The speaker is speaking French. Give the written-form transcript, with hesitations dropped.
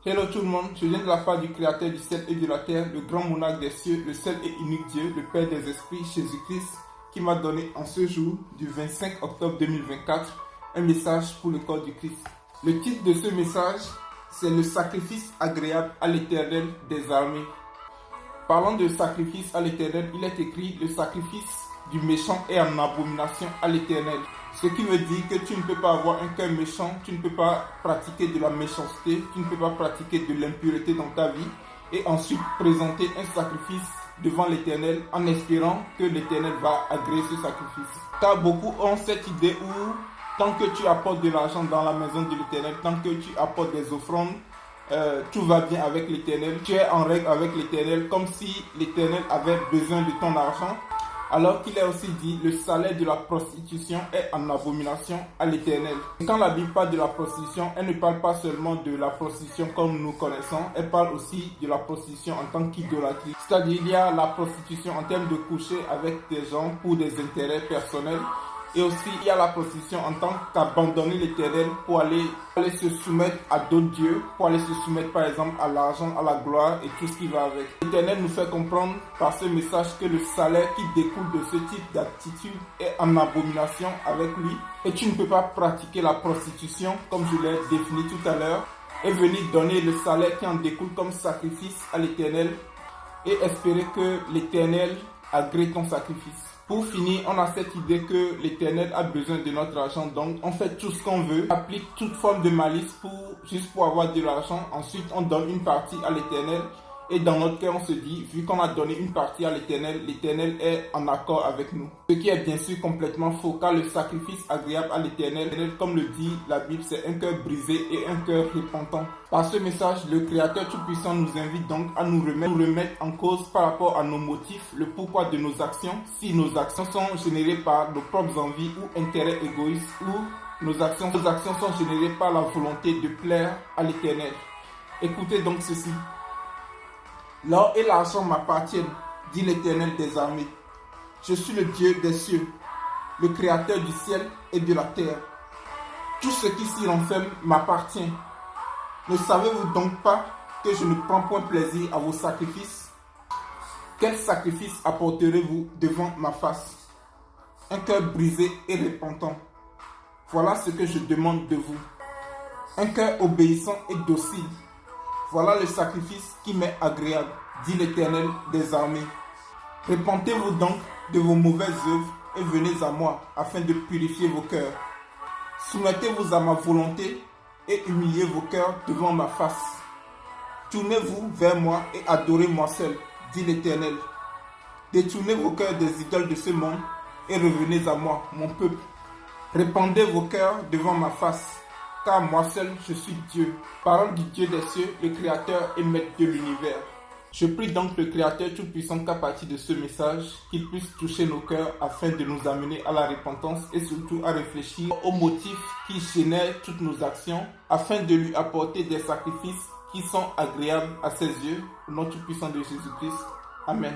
Hello tout le monde, je viens de la part du Créateur du ciel et de la terre, le grand monarque des cieux, le seul et unique Dieu, le Père des esprits, Jésus-Christ, qui m'a donné en ce jour du 25 octobre 2024 un message pour le corps du Christ. Le titre de ce message, c'est le sacrifice agréable à l'Éternel des armées. Parlant de sacrifice à l'Éternel, il est écrit le sacrifice du méchant est en abomination à l'Éternel. Ce qui me dit que tu ne peux pas avoir un cœur méchant, tu ne peux pas pratiquer de la méchanceté, tu ne peux pas pratiquer de l'impureté dans ta vie et ensuite présenter un sacrifice devant l'Éternel en espérant que l'Éternel va agréer ce sacrifice. Car beaucoup ont cette idée où tant que tu apportes de l'argent dans la maison de l'Éternel, tant que tu apportes des offrandes, tout va bien avec l'Éternel, tu es en règle avec l'Éternel, comme si l'Éternel avait besoin de ton argent. Alors qu'il est aussi dit, le salaire de la prostitution est en abomination à l'Éternel. Quand la Bible parle de la prostitution, elle ne parle pas seulement de la prostitution comme nous connaissons, elle parle aussi de la prostitution en tant qu'idolâtrie. C'est-à-dire il y a la prostitution en termes de coucher avec des gens pour des intérêts personnels. Et aussi, il y a la prostitution en tant qu'abandonner l'Éternel pour aller se soumettre à d'autres dieux, pour aller se soumettre par exemple à l'argent, à la gloire et tout ce qui va avec. L'Éternel nous fait comprendre par ce message que le salaire qui découle de ce type d'attitude est en abomination avec lui. Et tu ne peux pas pratiquer la prostitution comme je l'ai défini tout à l'heure et venir donner le salaire qui en découle comme sacrifice à l'Éternel et espérer que l'Éternel agrée ton sacrifice. Pour finir, on a cette idée que l'Éternel a besoin de notre argent, donc on fait tout ce qu'on veut, on applique toute forme de malice juste pour avoir de l'argent. Ensuite, on donne une partie à l'Éternel et dans notre cœur, on se dit, vu qu'on a donné une partie à l'Éternel, l'Éternel est en accord avec nous. Ce qui est bien sûr complètement faux, car le sacrifice agréable à l'Éternel, comme le dit la Bible, c'est un cœur brisé et un cœur repentant. Par ce message, le Créateur Tout-Puissant nous invite donc à nous remettre en cause par rapport à nos motifs, le pourquoi de nos actions, si nos actions sont générées par nos propres envies ou intérêts égoïstes, ou nos actions sont générées par la volonté de plaire à l'Éternel. Écoutez donc ceci. L'or et l'argent m'appartiennent, dit l'Éternel des armées. Je suis le Dieu des cieux, le Créateur du ciel et de la terre. Tout ce qui s'y renferme m'appartient. Ne savez-vous donc pas que je ne prends point plaisir à vos sacrifices? Quel sacrifice apporterez-vous devant ma face? Un cœur brisé et repentant. Voilà ce que je demande de vous. Un cœur obéissant et docile. Voilà le sacrifice qui m'est agréable, dit l'Éternel des armées. Repentez-vous donc de vos mauvaises œuvres et venez à moi, afin de purifier vos cœurs. Soumettez-vous à ma volonté et humiliez vos cœurs devant ma face. Tournez-vous vers moi et adorez-moi seul, dit l'Éternel. Détournez vos cœurs des idoles de ce monde et revenez à moi, mon peuple. Répandez vos cœurs devant ma face. Car moi seul, je suis Dieu, parole du Dieu des cieux, le Créateur et Maître de l'univers. Je prie donc le Créateur Tout-Puissant qu'à partir de ce message, qu'il puisse toucher nos cœurs afin de nous amener à la repentance et surtout à réfléchir aux motifs qui génèrent toutes nos actions afin de lui apporter des sacrifices qui sont agréables à ses yeux, au nom tout-puissant de Jésus-Christ. Amen.